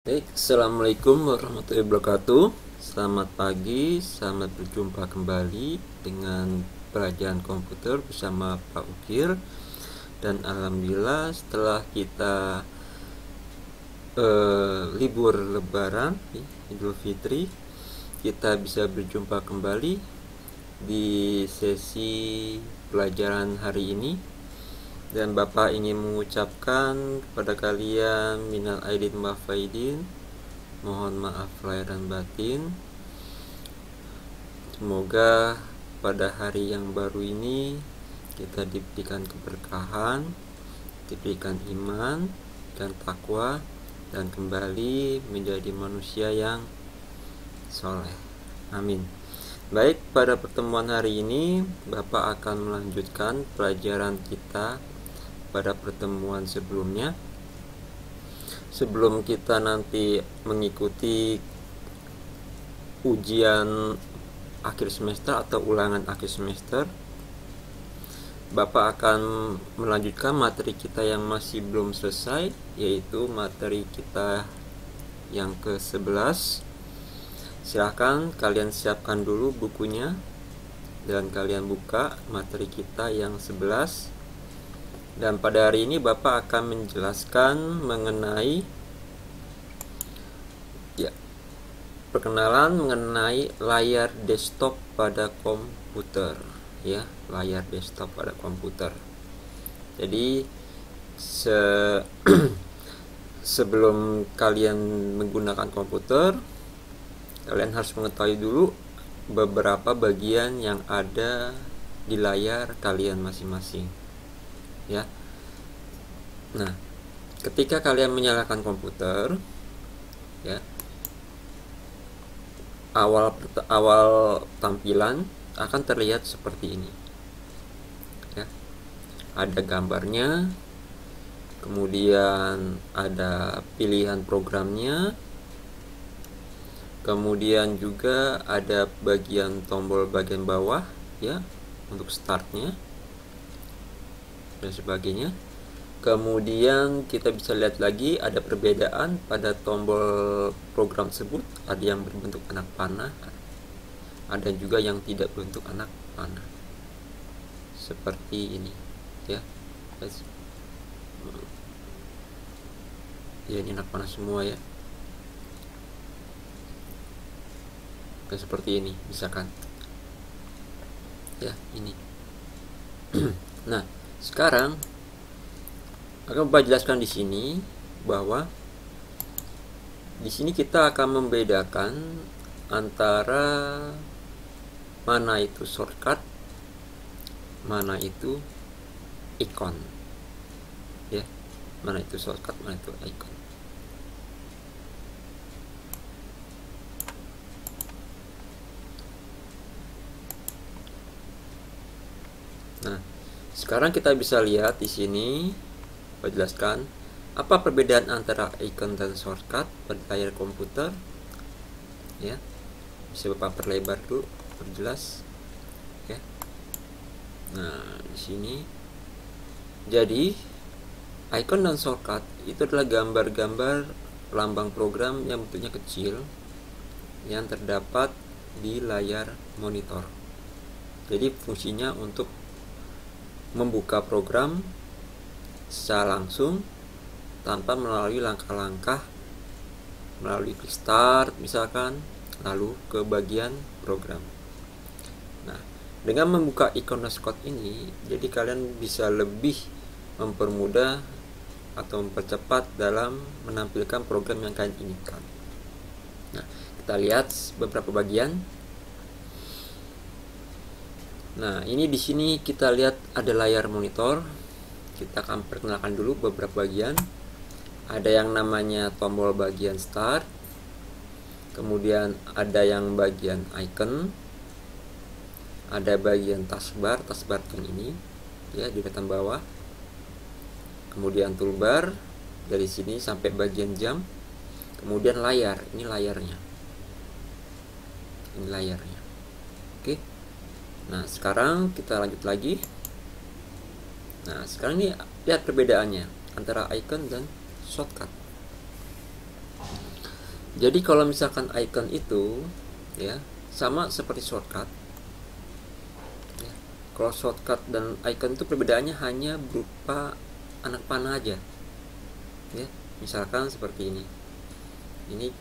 Baik, assalamualaikum warahmatullahi wabarakatuh. Selamat pagi, selamat berjumpa kembali dengan pelajaran komputer bersama Pak Ukir. Dan alhamdulillah setelah kita libur lebaran Idul Fitri, kita bisa berjumpa kembali di sesi pelajaran hari ini. Dan Bapak ingin mengucapkan kepada kalian minal aidin wal faidin, mohon maaf lahir dan batin. Semoga pada hari yang baru ini kita diberikan keberkahan, diberikan iman dan takwa, dan kembali menjadi manusia yang soleh. Amin. Baik, pada pertemuan hari ini Bapak akan melanjutkan pelajaran kita pada pertemuan sebelumnya. Sebelum kita nanti mengikuti ujian akhir semester atau ulangan akhir semester, Bapak akan melanjutkan materi kita yang masih belum selesai, yaitu materi kita yang ke-11. Silahkan kalian siapkan dulu bukunya dan kalian buka materi kita yang 11. Dan pada hari ini Bapak akan menjelaskan mengenai perkenalan mengenai layar desktop pada komputer, layar desktop pada komputer. Jadi sebelum kalian menggunakan komputer, kalian harus mengetahui dulu beberapa bagian yang ada di layar kalian masing-masing, ya. Nah, ketika kalian menyalakan komputer, ya, awal tampilan akan terlihat seperti ini, ya. Ada gambarnya, kemudian ada pilihan programnya, kemudian juga ada bagian tombol bagian bawah, ya, untuk startnya dan sebagainya. Kemudian kita bisa lihat lagi ada perbedaan pada tombol program tersebut. Ada yang berbentuk anak panah, ada juga yang tidak berbentuk anak panah, seperti ini, ya. Ya, ini anak panah semua, ya. Kayak seperti ini, misalkan, ya, ini. Nah, sekarang akan Bapak jelaskan di sini bahwa di sini kita akan membedakan antara mana itu shortcut, mana itu icon, ya. Mana itu shortcut, mana itu icon. Nah, sekarang kita bisa lihat di sini, Bapak jelaskan apa perbedaan antara icon dan shortcut pada layar komputer, ya. Bisa Bapak perlebar dulu, perjelas, ya. Nah, di sini jadi icon dan shortcut itu adalah gambar-gambar lambang program yang bentuknya kecil yang terdapat di layar monitor. Jadi fungsinya untuk membuka program secara langsung tanpa melalui langkah-langkah, melalui klik start misalkan, lalu ke bagian program. Nah, dengan membuka icon shortcut ini, jadi kalian bisa lebih mempermudah atau mempercepat dalam menampilkan program yang kalian inginkan. Nah, kita lihat beberapa bagian. Nah, ini di sini kita lihat ada layar monitor. Kita akan perkenalkan dulu beberapa bagian. Ada yang namanya tombol bagian start, kemudian ada yang bagian icon, ada bagian taskbar yang ini, ya, di bagian bawah. Kemudian toolbar dari sini sampai bagian jam. Kemudian layar, ini layarnya. Ini layarnya. Oke. Nah, sekarang kita lanjut lagi. Nah, sekarang ini lihat perbedaannya antara icon dan shortcut. Jadi kalau misalkan icon itu ya sama seperti shortcut ya. Kalau shortcut dan icon itu perbedaannya hanya berupa anak panah aja ya. Misalkan seperti ini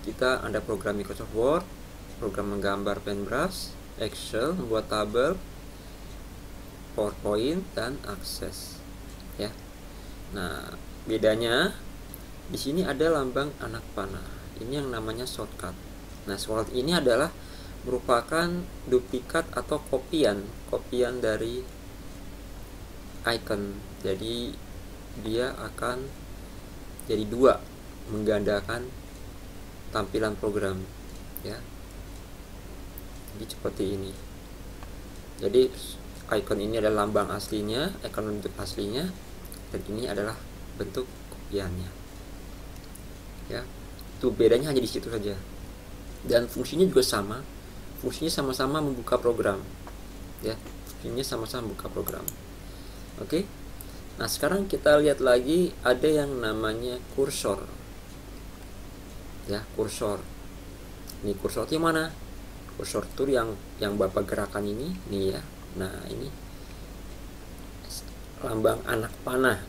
kita ada program Microsoft Word, program menggambar Paintbrush, Excel, membuat tabel, PowerPoint, dan Access ya. Nah, bedanya di sini ada lambang anak panah. Ini yang namanya shortcut. Nah, shortcut ini adalah merupakan duplikat atau kopian dari icon. Jadi dia akan jadi dua, menggandakan tampilan program ya. Jadi seperti ini. Jadi icon ini adalah lambang aslinya, icon bentuk aslinya, dan ini adalah bentuk kopiannya ya. Itu bedanya hanya di situ saja, dan fungsinya juga sama. Fungsinya sama-sama membuka program ya, fungsinya sama-sama membuka program. Oke. Nah, sekarang kita lihat lagi ada yang namanya kursor ya. Kursor ini, kursor itu mana? Kursor itu yang Bapak gerakan ini nih ya. Nah, ini lambang anak panah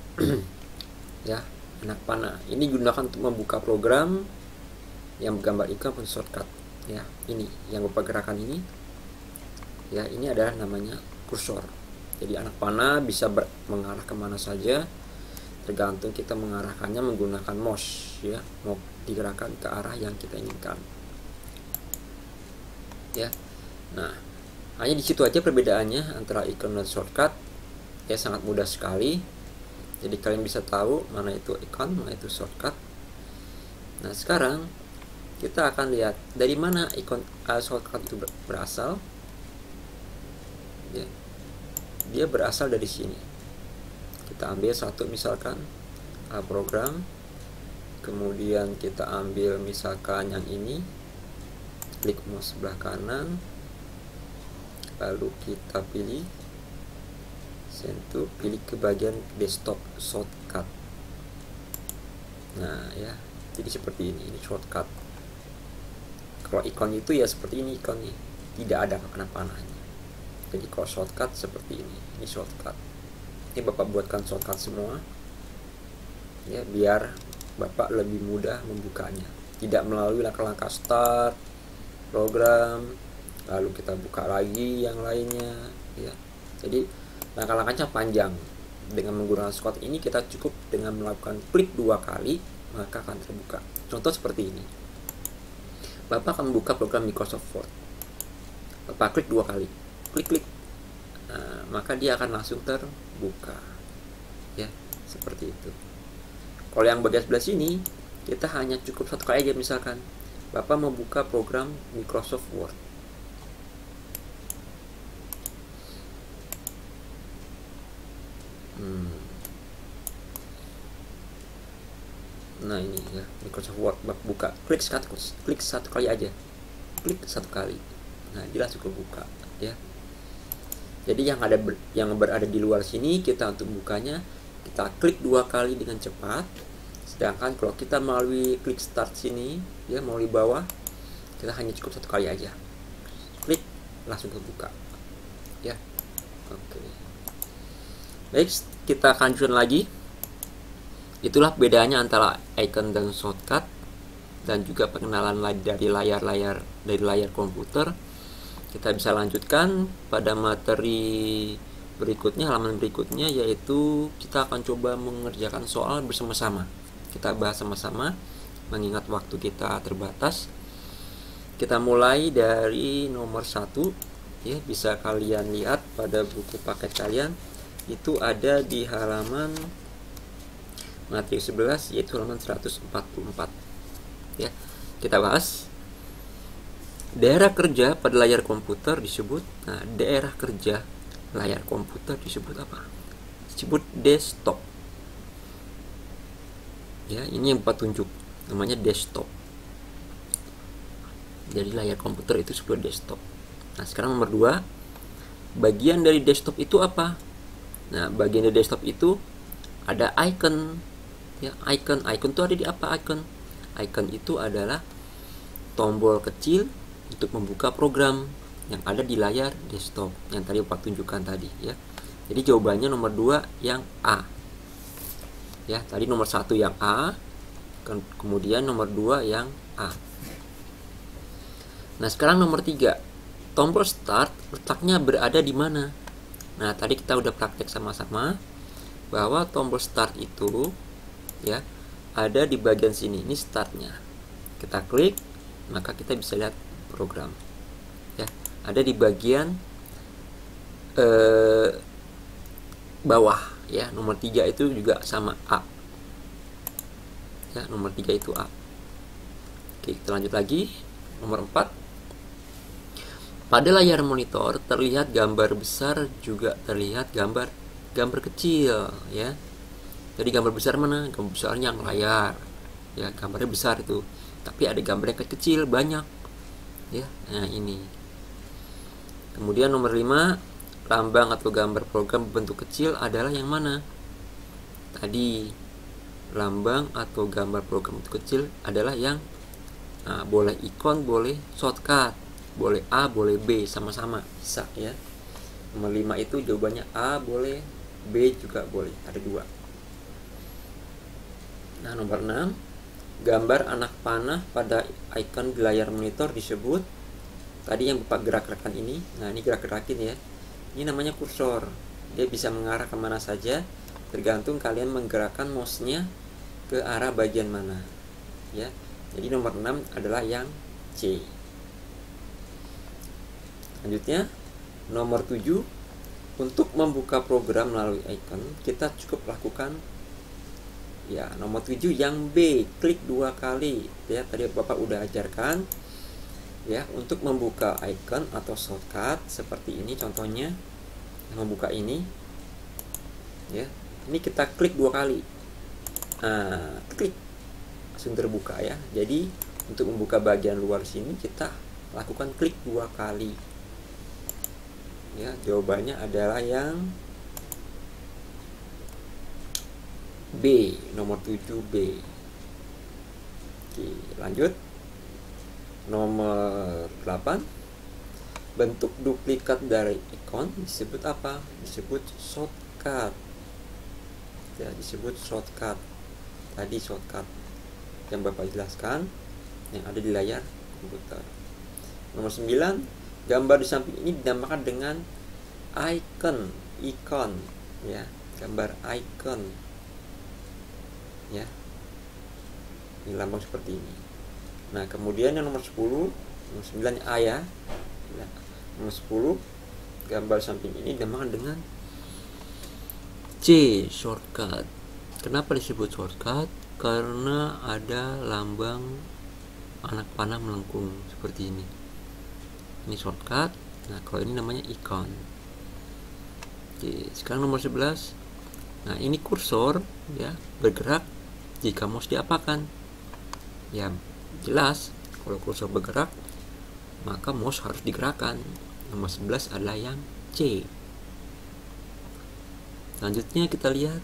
ya, anak panah. Ini digunakan untuk membuka program yang bergambar ikon pun shortcut ya. Ini yang Bapak gerakan ini ya, ini adalah namanya kursor. Jadi anak panah bisa mengarah kemana saja, tergantung kita mengarahkannya menggunakan mouse ya, mau digerakkan ke arah yang kita inginkan ya. Nah, hanya di situ aja perbedaannya antara icon dan shortcut ya, sangat mudah sekali. Jadi kalian bisa tahu mana itu icon, mana itu shortcut. Nah, sekarang kita akan lihat dari mana icon shortcut itu berasal ya. Dia berasal dari sini. Kita ambil satu, misalkan program, kemudian kita ambil misalkan yang ini, klik mouse sebelah kanan, lalu kita pilih sentuh, pilih ke bagian desktop shortcut. Nah ya, jadi seperti ini shortcut. Kalau ikon itu ya seperti ini ikonnya, tidak ada panah-panahnya. Jadi kalau shortcut seperti ini shortcut. Ini Bapak buatkan shortcut semua ya, biar Bapak lebih mudah membukanya, tidak melalui langkah-langkah start program lalu kita buka lagi yang lainnya ya. Jadi langkah-langkahnya panjang. Dengan menggunakan shortcut ini kita cukup dengan melakukan klik 2 kali maka akan terbuka. Contoh seperti ini, Bapak akan membuka program Microsoft Word, Bapak klik 2 kali, klik, nah, maka dia akan langsung terbuka ya, seperti itu. Kalau yang bagian sebelah sini kita hanya cukup 1 kali aja. Misalkan Bapak membuka program Microsoft Word, nah ini ya Microsoft Word, Bapak buka, klik 1 kali aja, klik 1 kali, nah jelas cukup buka ya. Jadi yang berada di luar sini, kita untuk bukanya kita klik 2 kali dengan cepat. Sedangkan kalau kita melalui klik start sini ya, melalui bawah, kita hanya cukup 1 kali aja, klik langsung terbuka ya. Oke. Baik, kita lanjutkan lagi. Itulah bedanya antara icon dan shortcut, dan juga pengenalan dari layar komputer. Kita bisa lanjutkan pada materi berikutnya, halaman berikutnya, yaitu kita akan coba mengerjakan soal bersama-sama. Kita bahas sama-sama mengingat waktu kita terbatas. Kita mulai dari nomor 1 ya, bisa kalian lihat pada buku paket kalian, itu ada di halaman materi 11, yaitu halaman 144 ya. Kita bahas daerah kerja pada layar komputer disebut, nah daerah kerja layar komputer disebut apa? Disebut desktop ya. Ini yang Bapak tunjuk namanya desktop. Jadi layar komputer itu disebut desktop. Nah sekarang nomor 2, bagian dari desktop itu apa? Nah bagian dari desktop itu ada icon ya. Icon itu ada di apa? Icon itu adalah tombol kecil untuk membuka program yang ada di layar desktop yang tadi Bapak tunjukkan tadi ya. Jadi jawabannya nomor 2 yang A. Ya, tadi nomor 1 yang A, kemudian nomor 2 yang A. Nah, sekarang nomor 3. Tombol start letaknya berada di mana? Nah, tadi kita udah praktek sama-sama bahwa tombol start itu ya ada di bagian sini. Ini startnya. Kita klik, maka kita bisa lihat program. Ya, ada di bagian bawah ya. Nomor 3 itu juga sama A. Ya, nomor 3 itu A. Oke, kita lanjut lagi. Nomor 4. Pada layar monitor terlihat gambar besar, juga terlihat gambar kecil ya. Jadi gambar besar mana? Gambar besarnya yang layar. Ya, gambarnya besar itu. Tapi ada gambar yang kecil banyak. Ya. Nah, ini. Kemudian nomor 5, lambang atau gambar program bentuk kecil adalah yang mana? Tadi lambang atau gambar program bentuk kecil adalah yang boleh ikon, boleh shortcut. Boleh A, boleh B, sama-sama bisa ya. Nomor 5 itu jawabannya A boleh, B juga boleh, ada 2. Nah, nomor 6, gambar anak panah pada icon di layar monitor disebut, tadi yang Bapak gerak-gerakan ini. Nah, ini gerak-gerakin ya. Ini namanya kursor. Dia bisa mengarah kemana saja, tergantung kalian menggerakkan mouse-nya ke arah bagian mana ya. Jadi nomor 6 adalah yang C. Selanjutnya, nomor 7, untuk membuka program melalui icon, kita cukup lakukan ya, nomor 7 yang B, klik 2 kali. Ya, tadi Bapak udah ajarkan ya, untuk membuka icon atau shortcut seperti ini contohnya. Membuka ini ya. Ini kita klik 2 kali. Nah, klik langsung terbuka ya. Jadi, untuk membuka bagian luar sini kita lakukan klik 2 kali. Ya, jawabannya adalah yang B, nomor 7B. Oke, lanjut. Nomor 8. Bentuk duplikat dari ikon disebut apa? Disebut shortcut. Ya, disebut shortcut. Tadi shortcut yang Bapak jelaskan yang ada di layar komputer. Nomor 9. Gambar di samping ini dinamakan dengan icon ya, gambar icon ya. Ini lambang seperti ini. Nah, kemudian yang nomor 10, nomor 9 A ya. Nah, nomor 10, gambar samping ini dinamakan dengan C, shortcut. Kenapa disebut shortcut? Karena ada lambang anak panah melengkung seperti ini. Ini shortcut. Nah, kalau ini namanya icon. Oke, sekarang nomor 11. Nah, ini kursor ya, bergerak jika mouse diapakan. Ya, jelas kalau kursor bergerak maka mouse harus digerakkan. Nomor 11 adalah yang C. Selanjutnya kita lihat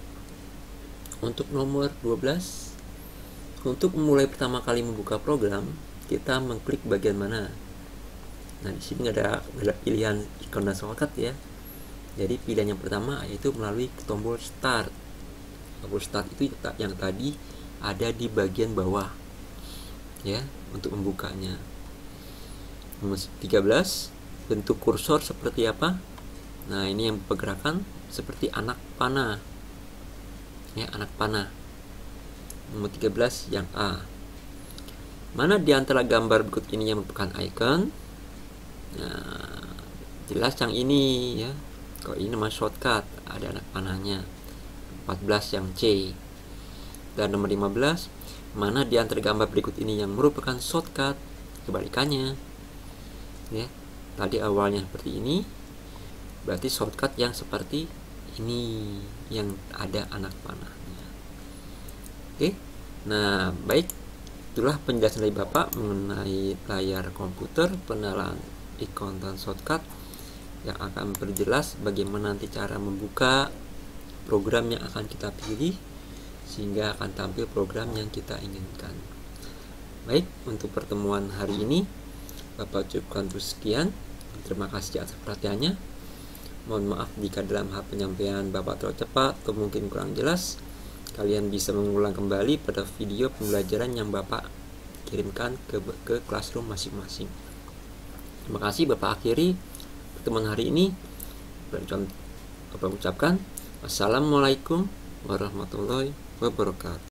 untuk nomor 12. Untuk memulai pertama kali membuka program, kita mengklik bagian mana? Nah, di sini ada pilihan ikon dan shortcut ya. Jadi pilihan yang pertama yaitu melalui tombol start. Tombol start itu yang tadi ada di bagian bawah ya, untuk membukanya. Nomor 13, bentuk kursor seperti apa? Nah, ini yang pergerakan seperti anak panah. Ya, anak panah. Nomor 13 yang A. Mana di antara gambar berikut ini yang merupakan icon? Nah, jelas yang ini ya. Kalau ini nama shortcut, ada anak panahnya. 14 yang C. Dan nomor 15, mana di antara gambar berikut ini yang merupakan shortcut? Kebalikannya. Ya. Tadi awalnya seperti ini, berarti shortcut yang seperti ini yang ada anak panahnya. Oke. Nah, baik. Itulah penjelasan dari Bapak mengenai layar komputer, pengenalan ikon dan shortcut yang akan memperjelas bagaimana nanti cara membuka program yang akan kita pilih sehingga akan tampil program yang kita inginkan. Baik, untuk pertemuan hari ini Bapak ucapkan sekian. Terima kasih atas perhatiannya. Mohon maaf jika dalam hal penyampaian Bapak terlalu cepat atau mungkin kurang jelas. Kalian bisa mengulang kembali pada video pembelajaran yang Bapak kirimkan ke classroom masing-masing. Terima kasih. Bapak akhiri pertemuan hari ini. Bapak ucapkan Assalamualaikum warahmatullahi wabarakatuh.